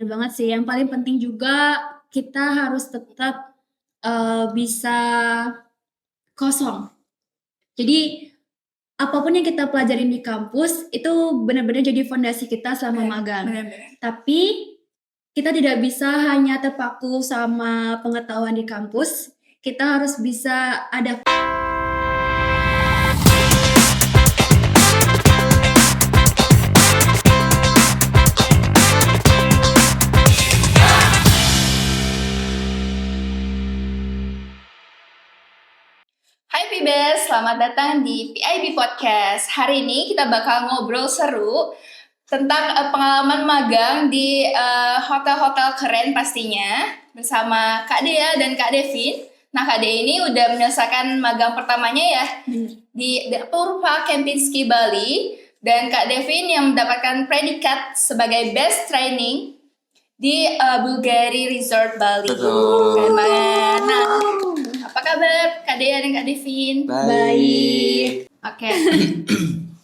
banget sih. Yang paling penting juga kita harus tetap bisa kosong. Jadi apapun yang kita pelajarin di kampus itu benar-benar jadi fondasi kita selama magang. Benar-benar. Tapi kita tidak bisa hanya terpaku sama pengetahuan di kampus. Kita harus bisa ada. Hai Pibes, selamat datang di PIB Podcast. Hari ini kita bakal ngobrol seru tentang pengalaman magang di hotel-hotel keren pastinya bersama Kak Dea dan Kak Devin. Nah, Kak Dea ini udah menyelesaikan magang pertamanya ya di The Apurva Kempinski Bali, dan Kak Devin yang mendapatkan predikat sebagai Best Training di Bulgari Resort Bali. Betul. Keren banget. Nah, apa kabar Kak Dea dan Kak Devin? Baik. Oke.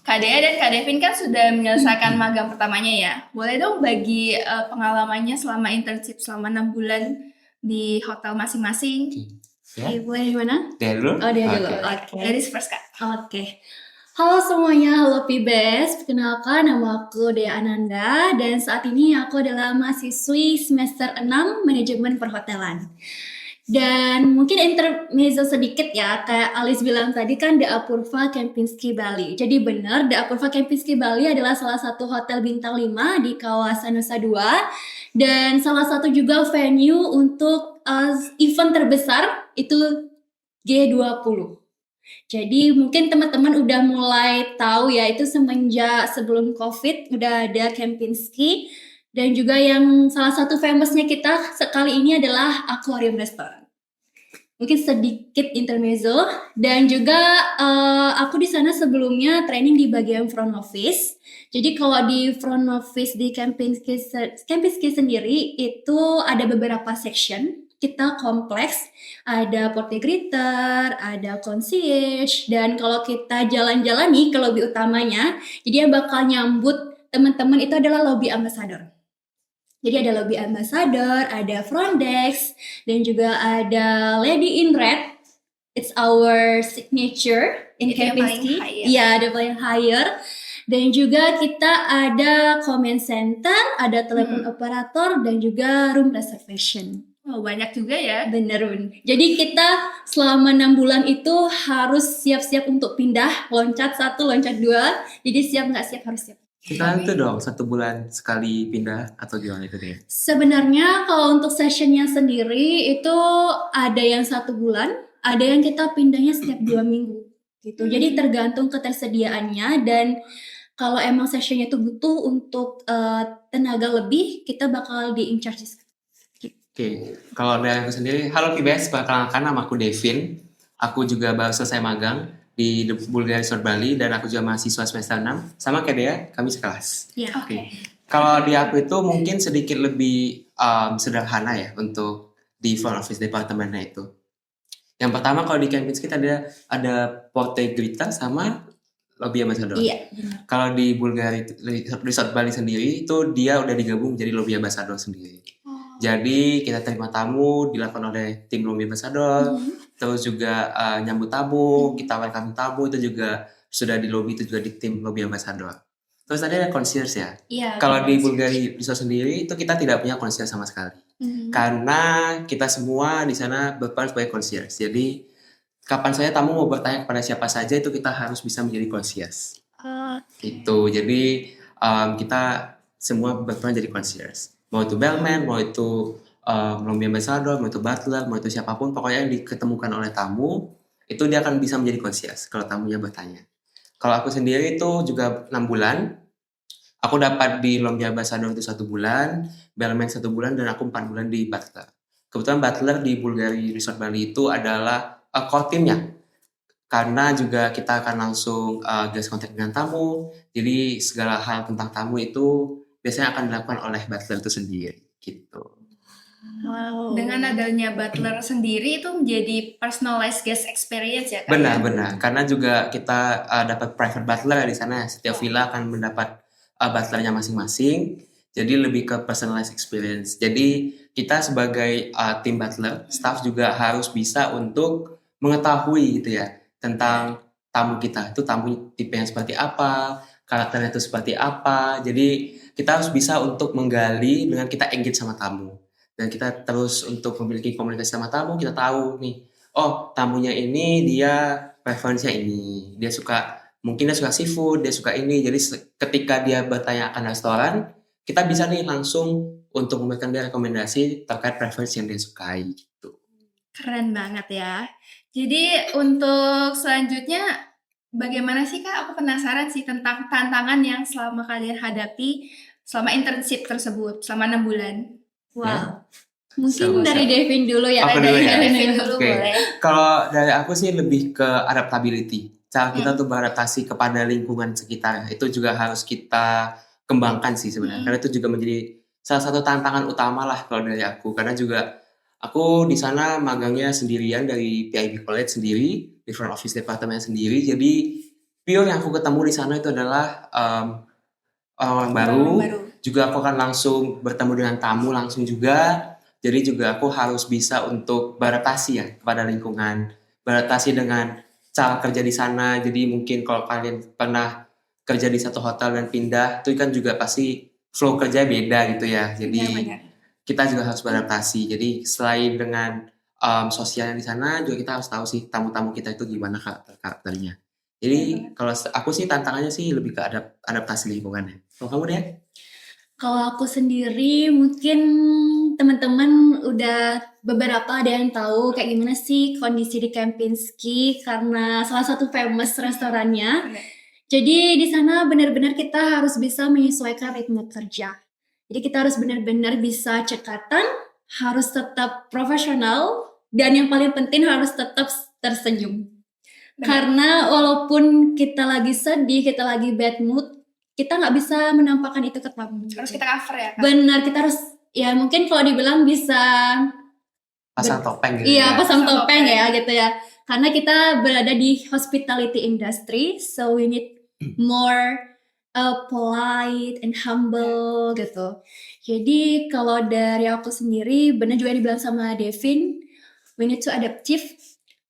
Kak Dea dan Kak Devin kan sudah menyelesaikan magang pertamanya ya. Boleh dong bagi pengalamannya selama internship selama 6 bulan di hotel masing-masing. Ya. Boleh di mana? Dia dulu? Oh, dia dulu. Oke. Oke. Ladies first, Kak. Oke. Halo semuanya, halo Pibes. Perkenalkan, nama aku Dea Ananda dan saat ini aku adalah mahasiswi semester 6 Manajemen Perhotelan. Dan mungkin intermezzo sedikit ya, kayak Alice bilang tadi kan The Apurva Kempinski Bali. Jadi benar, The Apurva Kempinski Bali adalah salah satu hotel bintang 5 di kawasan Nusa Dua dan salah satu juga venue untuk event terbesar itu G20. Jadi mungkin teman-teman udah mulai tahu ya, itu semenjak sebelum COVID udah ada Kempinski. Dan juga yang salah satu famousnya kita sekali ini adalah Aquarium Restaurant. Mungkin sedikit intermezzo. Dan juga aku di sana sebelumnya training di bagian front office. Jadi kalau di front office di Kempinski sendiri itu ada beberapa section. Kita kompleks, ada porter greeter, ada concierge, dan kalau kita jalan-jalan nih ke lobby utamanya, jadi yang bakal nyambut teman-teman itu adalah lobby ambassador. Jadi ada lobby ambassador, ada front desk, dan juga ada lady in red. It's our signature in Kempinski. Iya, ada paling higher. Dan juga kita ada comment center, ada telepon operator, dan juga room reservation. Oh, banyak juga ya. Bener, Bun. Jadi kita selama 6 bulan itu harus siap-siap untuk pindah, loncat 1, loncat 2. Jadi siap nggak siap harus siap. Kita itu dong 1 bulan sekali pindah atau gimana itu deh? Sebenarnya kalau untuk sessionnya sendiri itu ada yang 1 bulan, ada yang kita pindahnya setiap 2 minggu gitu. Jadi tergantung ketersediaannya, dan kalau emang sessionnya itu butuh untuk tenaga lebih, kita bakal di-in-charge. Oke, kalau dari aku sendiri, halo Pibes, perkenalkan nama aku Devin. Aku juga baru selesai magang di The Bulgari Resort Bali dan aku juga mahasiswa semester 6. Sama kayak Dea, kami sekelas. Iya. Oke. Kalau di aku itu mungkin sedikit lebih sederhana ya untuk di front office departemennya itu. Yang pertama kalau di Kempinski kita ada porter greeter sama lobby ambassador. Iya. Kalau di Bulgari Resort Bali sendiri itu dia udah digabung jadi lobby ambassador sendiri. Jadi kita terima tamu dilakukan oleh tim lobby ambassador, terus juga nyambut tamu, kita welcome tamu itu juga sudah di lobby, itu juga di tim lobby ambassador. Terus tadi ada concierge ya. Iya. Kalau di Bulgari Resort sendiri itu kita tidak punya concierge sama sekali. Karena kita semua di sana berperan sebagai concierge. Jadi kapan saja tamu mau bertanya kepada siapa saja itu kita harus bisa menjadi concierge. Itu. Jadi kita semua berperan jadi concierge. Mau itu bellman, mau itu lobby ambassador, mau itu butler, mau itu siapapun, pokoknya yang diketemukan oleh tamu itu dia akan bisa menjadi concierge kalau tamunya bertanya. Kalau aku sendiri itu juga 6 bulan. Aku dapat di lobby ambassador itu 1 bulan, bellman 1 bulan, dan aku 4 bulan di butler. Kebetulan butler di Bulgari Resort Bali itu adalah core teamnya. Karena juga kita akan langsung guest contact dengan tamu, jadi segala hal tentang tamu itu biasanya akan dilakukan oleh butler itu sendiri gitu. Wow. Dengan adanya butler sendiri itu menjadi personalized guest experience ya, Kak? Benar. Karena juga kita dapat private butler di sana. Setiap villa akan mendapat butlernya masing-masing. Jadi lebih ke personalized experience. Jadi kita sebagai tim butler, staff juga harus bisa untuk mengetahui gitu ya tentang tamu kita. Itu tamu tipe yang seperti apa, karakternya itu seperti apa. Jadi kita harus bisa untuk menggali dengan kita engage sama tamu. Dan kita terus untuk memiliki komunikasi sama tamu, kita tahu nih, oh tamunya ini dia preferensinya ini. Mungkin dia suka seafood, dia suka ini. Jadi ketika dia bertanya akan restoran, kita bisa nih langsung untuk memberikan dia rekomendasi terkait preferensi yang dia sukai gitu. Keren banget ya. Jadi untuk selanjutnya bagaimana sih Kak? Aku penasaran sih tentang tantangan yang selama kalian hadapi selama internship tersebut selama 6 bulan. Wow. Mungkin Sama-sama. dari Devin dulu ya. Aku dulu ya? Devin dulu Oke. boleh. Kalau dari aku sih lebih ke adaptability. Cara kita tuh beradaptasi kepada lingkungan sekitar. Itu juga harus kita kembangkan sih sebenarnya. Karena itu juga menjadi salah satu tantangan utama lah kalau dari aku. Karena juga aku di sana magangnya sendirian dari PIB College sendiri, di front office department sendiri. Jadi pure yang aku ketemu di sana itu adalah orang baru. Juga aku akan langsung bertemu dengan tamu langsung juga. Jadi juga aku harus bisa untuk beradaptasi ya kepada lingkungan. Beradaptasi dengan cara kerja di sana. Jadi mungkin kalau kalian pernah kerja di satu hotel dan pindah, itu kan juga pasti flow kerja beda gitu ya. Jadi Benar-benar. kita juga harus beradaptasi. Jadi selain dengan sosialnya di sana, juga kita harus tahu sih tamu-tamu kita itu gimana karakternya. Jadi kalau aku sih tantangannya sih lebih ke adaptasi lingkungannya. Kalau kamu deh? Kalau aku sendiri mungkin teman-teman udah beberapa ada yang tahu kayak gimana sih kondisi di Kempinski karena salah satu famous restorannya. Jadi di sana benar-benar kita harus bisa menyesuaikan ritme kerja. Jadi kita harus benar-benar bisa cekatan, harus tetap profesional, dan yang paling penting harus tetap tersenyum. Karena walaupun kita lagi sedih, kita lagi bad mood, kita nggak bisa menampakkan itu ke tamu. Harus kita cover ya Kak. Benar, kita harus ya mungkin kalau dibilang bisa Pasang topeng gitu iya ya. pasang Pasang topeng topeng. ya gitu ya. Karena kita berada di hospitality industry, so we need more polite and humble gitu. Jadi kalau dari aku sendiri, benar juga dibilang sama Devin, we need to adaptive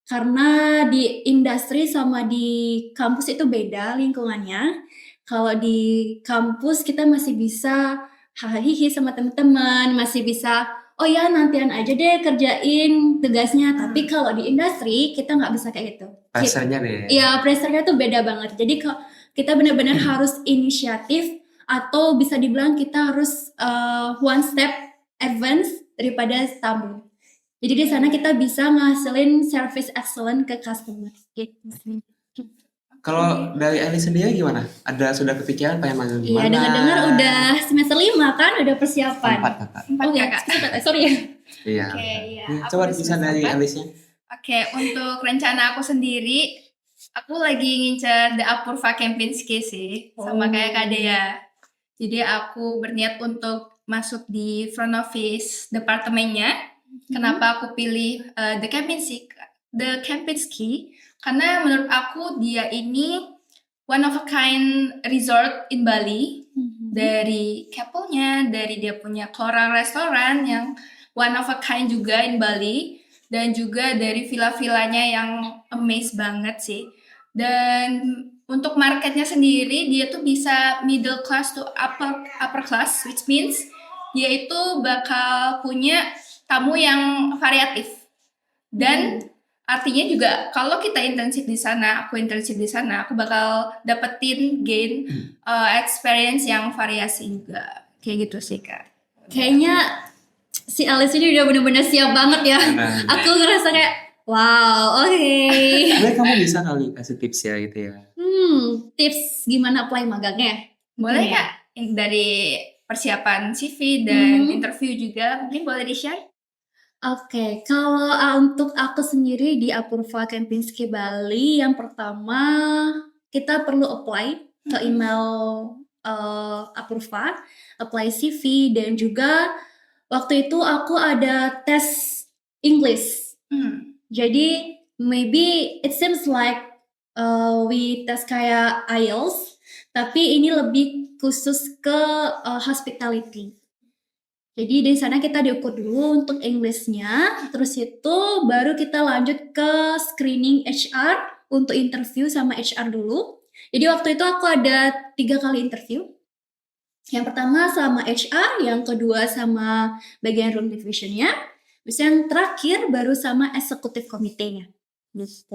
karena di industri sama di kampus itu beda lingkungannya. Kalau di kampus kita masih bisa hahihi sama teman-teman, masih bisa oh ya nantian aja deh kerjain tugasnya. Tapi kalau di industri kita nggak bisa kayak gitu. Pressure-nya deh. Iya, pressure-nya tuh beda banget. Jadi kita benar-benar harus inisiatif atau bisa dibilang kita harus one step advance daripada tamu. Jadi di sana kita bisa ngasilin service excellent ke customer. Gitu. Kalau dari Eli sendiri gimana? Sudah kepikiran pengen magang di Iya, mana? dengar-dengar udah semester 5 kan, udah persiapan. 4 kakak. Empat Oke, Kakak. sorry ya. Iya. Oke, ya. Ini Aku coba udah bisa dari semester 4. Elisnya. Oke, untuk rencana aku sendiri, aku lagi ngincer The Apurva Kempinski sih, sama kayak Kak Dea. Jadi aku berniat untuk masuk di front office departemennya. Kenapa aku pilih The Kempinski? Karena menurut aku dia ini one of a kind resort in Bali. Dari couple-nya, dari dia punya Coral Restoran yang one of a kind juga in Bali. Dan juga dari villa-villanya yang amaze banget sih. Dan untuk marketnya sendiri dia tuh bisa middle class to upper class, which means dia itu bakal punya tamu yang variatif. Dan artinya juga kalau kita internship di sana, aku bakal dapetin gain experience yang variasi juga. Kayak gitu sih Kak. Kayaknya si Alice ini udah bener-bener siap banget ya. Nah, Aku ngerasa kayak wow, oke. sebenarnya kamu bisa kali kasih tips ya gitu ya. Tips gimana apply magangnya? Boleh Mungkin ya? Kak? Dari persiapan CV dan interview juga mungkin boleh di-share? Oke, kalau untuk aku sendiri di Apurva Kempinski Bali, yang pertama kita perlu apply ke email Apurva, apply CV, dan juga waktu itu aku ada tes English. Jadi maybe it seems like we tes kayak IELTS, tapi ini lebih khusus ke hospitality. Jadi di sana kita diukur dulu untuk Englishnya, terus itu baru kita lanjut ke screening HR untuk interview sama HR dulu. Jadi waktu itu aku ada 3 kali interview. Yang pertama sama HR, yang kedua sama bagian room divisionnya, terus yang terakhir baru sama executive committee-nya. Gitu.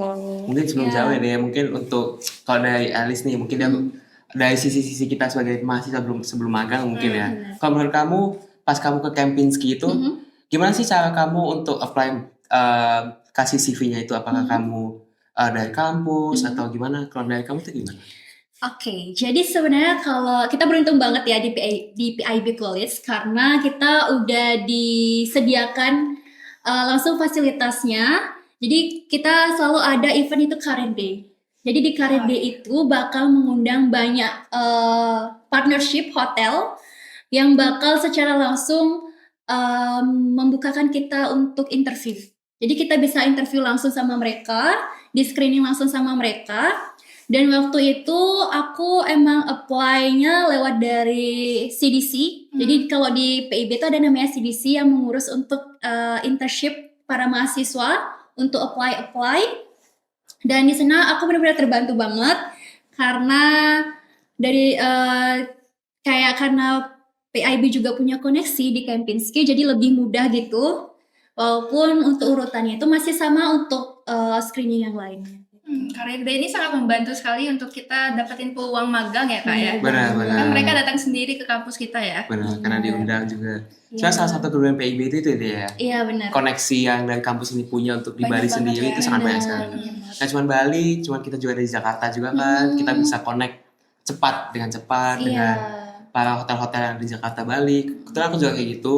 Mungkin sebelum jauh ya, mungkin untuk kalau dari Alice nih, mungkin dari sisi-sisi kita sebagai mahasiswa sebelum magang mungkin ya. Kalau menurut kamu pas kamu ke Kempinski itu, gimana sih cara kamu untuk apply kasih CV-nya itu? Apakah kamu dari kampus atau gimana? Kalau dari kamu itu gimana? Oke, jadi sebenarnya kalau kita beruntung banget ya di PIB College karena kita udah disediakan langsung fasilitasnya. Jadi kita selalu ada event itu Career Day. Jadi di Career Day itu bakal mengundang banyak partnership hotel yang bakal secara langsung membukakan kita untuk interview. Jadi kita bisa interview langsung sama mereka, di screening langsung sama mereka. Dan waktu itu aku emang apply-nya lewat dari CDC. Jadi kalau di PIB itu ada namanya CDC yang mengurus untuk internship para mahasiswa untuk apply. Dan di sana aku benar-benar terbantu banget karena dari karena PIB juga punya koneksi di Kempinski, jadi lebih mudah gitu. Walaupun untuk urutannya itu masih sama untuk screening yang lainnya. Career Day ini sangat membantu sekali untuk kita dapetin peluang magang ya Kak ya. Benar. Kan mereka datang sendiri ke kampus kita ya. Benar, karena diundang juga. Cuma salah satu kelebihan PIB itu ya. Iya benar. Koneksi yang dari kampus ini punya untuk di Bali sendiri itu sangat banyak sekali. Nah cuma Bali, cuma kita juga dari Jakarta juga kan, kita bisa connect dengan cepat dengan para hotel-hotel yang di Jakarta Bali. Kebetulan aku juga kayak gitu.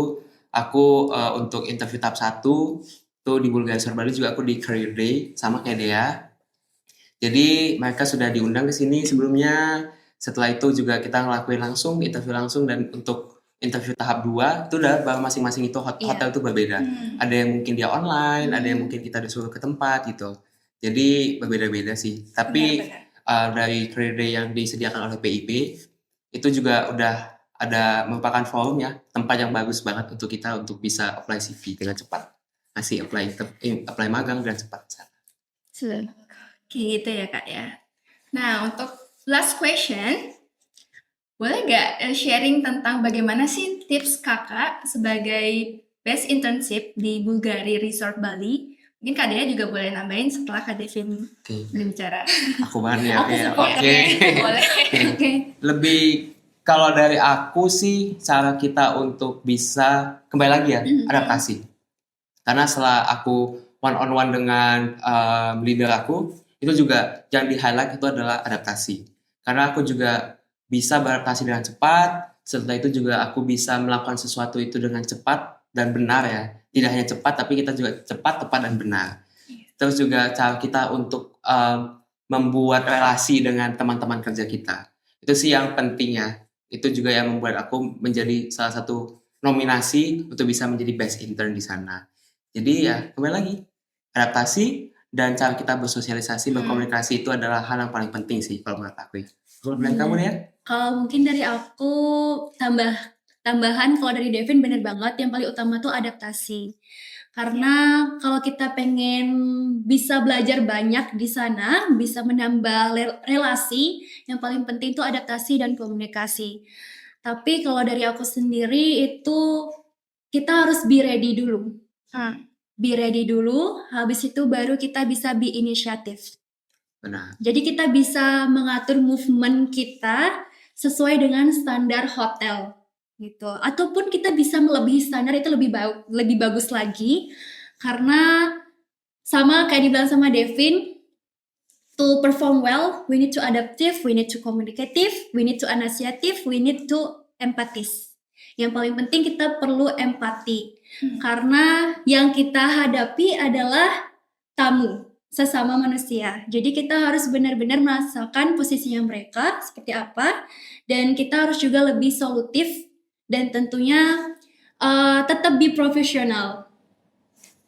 Aku untuk interview tahap 1 tuh di Bulgaria Bali juga aku di Career Day sama kayak Dea. Jadi mereka sudah diundang ke sini sebelumnya. Setelah itu juga kita ngelakuin langsung interview langsung, dan untuk interview tahap 2 itu udah masing-masing itu hotel itu berbeda. Ada yang mungkin dia online, ada yang mungkin kita disuruh ke tempat gitu. Jadi berbeda-beda sih. Tapi dari Career Day yang disediakan oleh PIB itu juga udah ada merupakan forum ya, tempat yang bagus banget untuk kita untuk bisa apply CV dengan cepat. Masih apply magang dengan cepat. Kayak gitu ya Kak ya. Nah untuk last question, boleh gak sharing tentang bagaimana sih tips kakak sebagai best internship di Bulgari Resort Bali? Mungkin Kak Dea juga boleh nambahin setelah Kak Devin berbicara. Aku banget ya. Oke. Boleh. Lebih kalau dari aku sih, cara kita untuk bisa kembali lagi ya, adaptasi. Karena setelah aku one on one dengan leader aku, itu juga yang di highlight itu adalah adaptasi. Karena aku juga bisa beradaptasi dengan cepat. Setelah itu juga aku bisa melakukan sesuatu itu dengan cepat dan benar ya. Tidak hanya cepat, tapi kita juga cepat, tepat, dan benar. Terus juga cara kita untuk membuat relasi dengan teman-teman kerja kita. Itu sih yang penting ya. Itu juga yang membuat aku menjadi salah satu nominasi untuk bisa menjadi best intern di sana. Jadi ya kembali lagi, adaptasi dan cara kita bersosialisasi, berkomunikasi itu adalah hal yang paling penting sih kalau menurut aku. Kalau dari kamu nih ya? Kalau mungkin dari aku tambahan kalau dari Devin bener banget, yang paling utama tuh adaptasi. Karena kalau kita pengen bisa belajar banyak di sana, bisa menambah relasi, yang paling penting itu adaptasi dan komunikasi. Tapi kalau dari aku sendiri itu kita harus be ready dulu. Be ready dulu, habis itu baru kita bisa be initiative. Benar. Jadi kita bisa mengatur movement kita sesuai dengan standar hotel gitu. Ataupun kita bisa melebihi standar, itu lebih bagus lagi. Karena sama kayak dibilang sama Devin, to perform well, we need to adaptive, we need to communicative, we need to initiative, we need to empathis. Yang paling penting kita perlu empati. Karena yang kita hadapi adalah tamu, sesama manusia. Jadi kita harus benar-benar merasakan posisinya mereka seperti apa, dan kita harus juga lebih solutif dan tentunya tetap be profesional.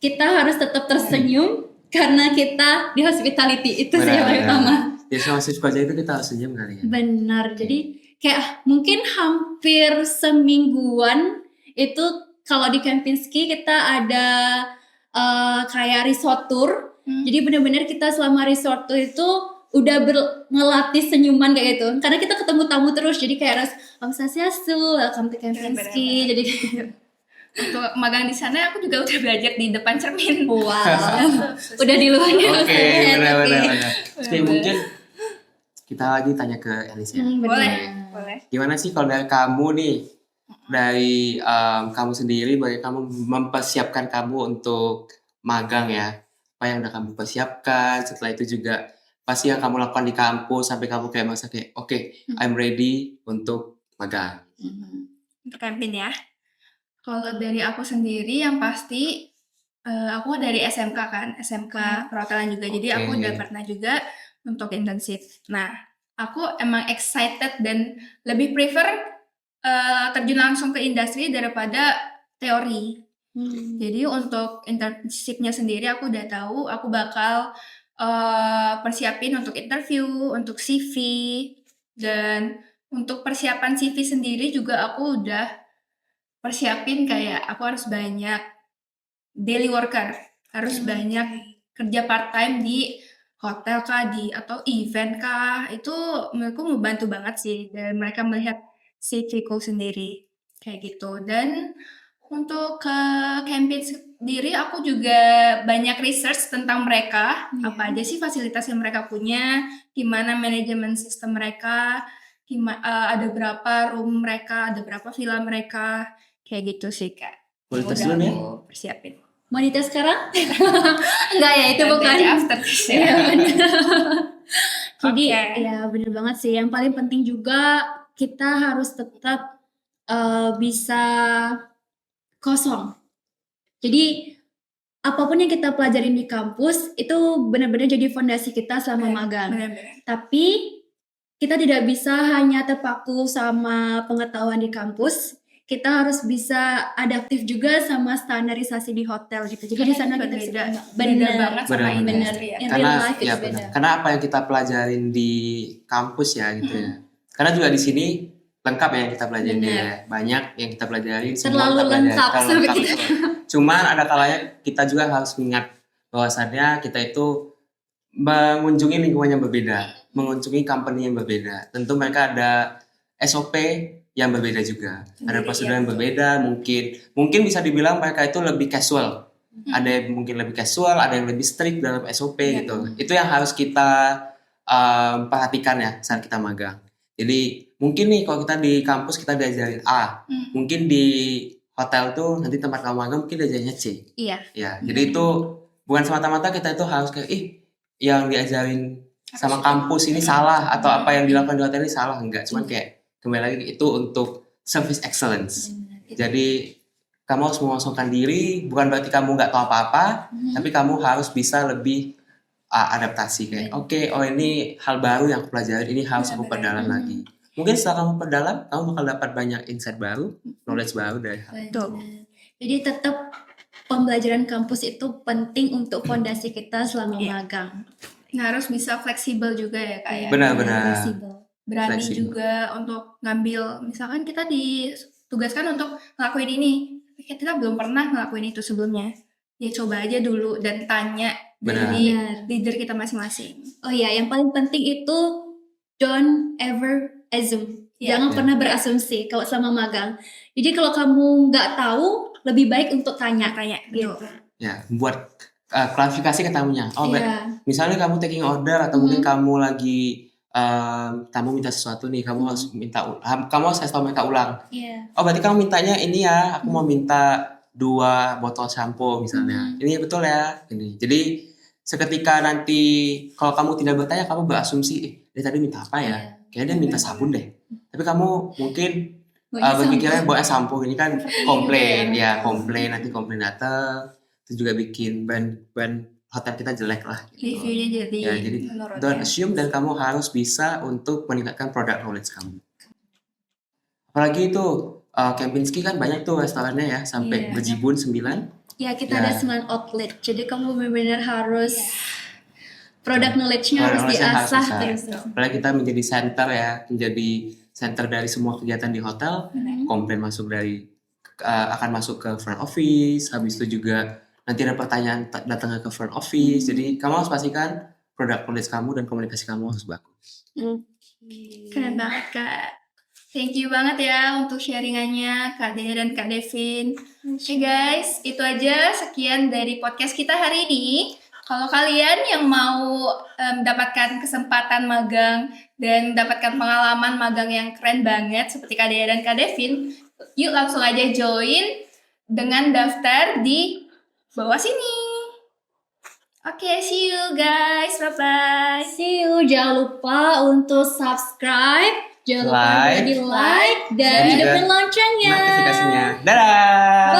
Kita harus tetap tersenyum karena kita di hospitality, itu sih yang paling utama. Jadi sama siswa aja itu kita harus senyum kali ya. Benar. Jadi kayak mungkin hampir semingguan itu kalau di Kempinski kita ada kayak resort tour. Jadi benar-benar kita selama resort tour itu udah ngelatih senyuman kayak gitu. Karena kita ketemu tamu terus, jadi kayak harus Om Swastiastu, welcome to Kempinski. Jadi Untuk magang di sana aku juga udah belajar di depan cermin. wow, udah di luarnya. Oke, benar. Oke, mungkin kita lagi tanya ke Elisa. Boleh. Gimana sih kalau dari kamu nih, dari kamu sendiri, bagaimana kamu mempersiapkan kamu untuk magang ya? Apa yang udah kamu persiapkan? Setelah itu juga pasti yang kamu lakukan di kampus sampai kamu kayak masa kayak oke, I'm ready untuk magang. Untuk campaign ya. Kalau dari aku sendiri yang pasti aku dari SMK kan, SMK perhotelan juga. Jadi aku udah pernah juga untuk internship. Nah, aku emang excited dan lebih prefer terjun langsung ke industri daripada teori. Jadi untuk internshipnya sendiri aku udah tahu aku bakal persiapin untuk interview, untuk CV, dan untuk persiapan CV sendiri juga aku udah persiapin kayak aku harus banyak daily worker, harus banyak kerja part time di hotel kah, atau event kah, itu menurutku membantu banget sih dan mereka melihat CV-ku sendiri kayak gitu. Dan untuk ke campaign sendiri aku juga banyak research tentang mereka, apa aja sih fasilitas yang mereka punya, gimana manajemen sistem mereka, ada berapa room mereka, ada berapa villa mereka, kayak gitu sih Kak. Boleh tes Udah dulu ya? aku persiapin. Mau dites sekarang? Enggak ya, itu bukan. After this ya. Iya, bener. Jadi Oke. ya bener banget sih. Yang paling penting juga kita harus tetap bisa kosong. Jadi apapun yang kita pelajarin di kampus itu benar-benar jadi fondasi kita selama magang. Benar-benar. Tapi kita tidak bisa hanya terpaku sama pengetahuan di kampus. Kita harus bisa adaptif juga sama standarisasi di hotel gitu. Jadi di sana kita beda benar banget sama Benar. industri ya. In Karena real life ya it's benar. beda. Karena apa yang kita pelajarin di kampus ya gitu ya. Karena juga di sini lengkap ya yang kita pelajarin ya. Banyak yang kita pelajarin. semua Terlalu kita pelajari. lengkap Terlalu sampai lengkap, betul. Cuman ada kalanya kita juga harus ingat bahwasannya kita itu mengunjungi lingkungan yang berbeda, mengunjungi company yang berbeda. Tentu mereka ada SOP yang berbeda juga, ada prosedur yang berbeda. Mungkin bisa dibilang mereka itu lebih casual. Ada yang mungkin lebih casual, ada yang lebih strict dalam SOP gitu. Itu yang harus kita perhatikan ya saat kita magang. Jadi mungkin nih kalau kita di kampus kita diajarin A, mungkin di hotel tuh nanti tempat kamu magang mungkin diajarinnya C. Iya. Ya, jadi itu bukan semata-mata kita itu harus kayak yang diajarin sama kampus ini salah atau apa yang dilakukan di hotel ini salah, enggak. Cuman kayak kembali lagi itu untuk service excellence. Jadi kamu harus mengosongkan diri, bukan berarti kamu nggak tahu apa-apa, tapi kamu harus bisa lebih adaptasi kayak ini hal baru yang aku pelajari, ini harus aku perdalam lagi. Mungkin setelah kamu perdalam, kamu bakal dapat banyak insight baru, knowledge baru dari hal itu. Jadi tetap pembelajaran kampus itu penting untuk fondasi kita selama magang. Nah, harus bisa fleksibel juga ya Kak ya. Benar-benar. Fleksibel. Berani Fleksibel. juga untuk ngambil, misalkan kita ditugaskan untuk ngelakuin ini, kita belum pernah ngelakuin itu sebelumnya, ya coba aja dulu dan tanya dari leader kita masing-masing. Oh iya, yang paling penting itu don't ever assume. Jangan pernah berasumsi kalau selama magang. Jadi kalau kamu nggak tahu, lebih baik untuk tanya gitu. Ya, buat klarifikasi ke tamunya. Misalnya kamu taking order atau mungkin kamu lagi tamu minta sesuatu nih, kamu harus kasih tahu mereka ulang. Oh, berarti kamu mintanya ini ya, aku mau minta 2 botol sampo misalnya. Ini betul ya, ini. Jadi seketika nanti kalau kamu tidak bertanya, kamu berasumsi, dia tadi minta apa ya? Kayaknya dia minta sabun deh. Tapi kamu mungkin berpikirnya bawa sampo, ini kan komplain nanti komplain datang, itu juga bikin brand hotel kita jelek lah. Reviewnya jadi don't assume dan kamu harus bisa untuk meningkatkan product knowledge kamu. Apalagi itu Kempinski kan banyak tuh restorannya ya, sampai berjibun 9. Ya, kita ada 9 outlet. Jadi kamu benar-benar harus product knowledge-nya harus diasah terus. Apalagi kita menjadi center ya, menjadi center dari semua kegiatan di hotel. Benar. Komplain masuk dari akan masuk ke front office. Habis itu juga nanti ada pertanyaan datang ke front office. Jadi kamu harus pastikan produk knowledge kamu dan komunikasi kamu harus bagus. Keren banget Kak. Thank you banget ya untuk sharingannya Kak Dea dan Kak Devin. Oke guys, itu aja sekian dari podcast kita hari ini. Kalau kalian yang mau mendapatkan kesempatan magang dan mendapatkan pengalaman magang yang keren banget seperti Kak Dea dan Kak Devin, yuk langsung aja join dengan daftar di bawah sini. Oke, see you guys. Bye-bye. See you. Jangan lupa untuk subscribe, jangan lupa Like, di like dan dan hidupin juga loncengnya. Notifikasinya. Dadah!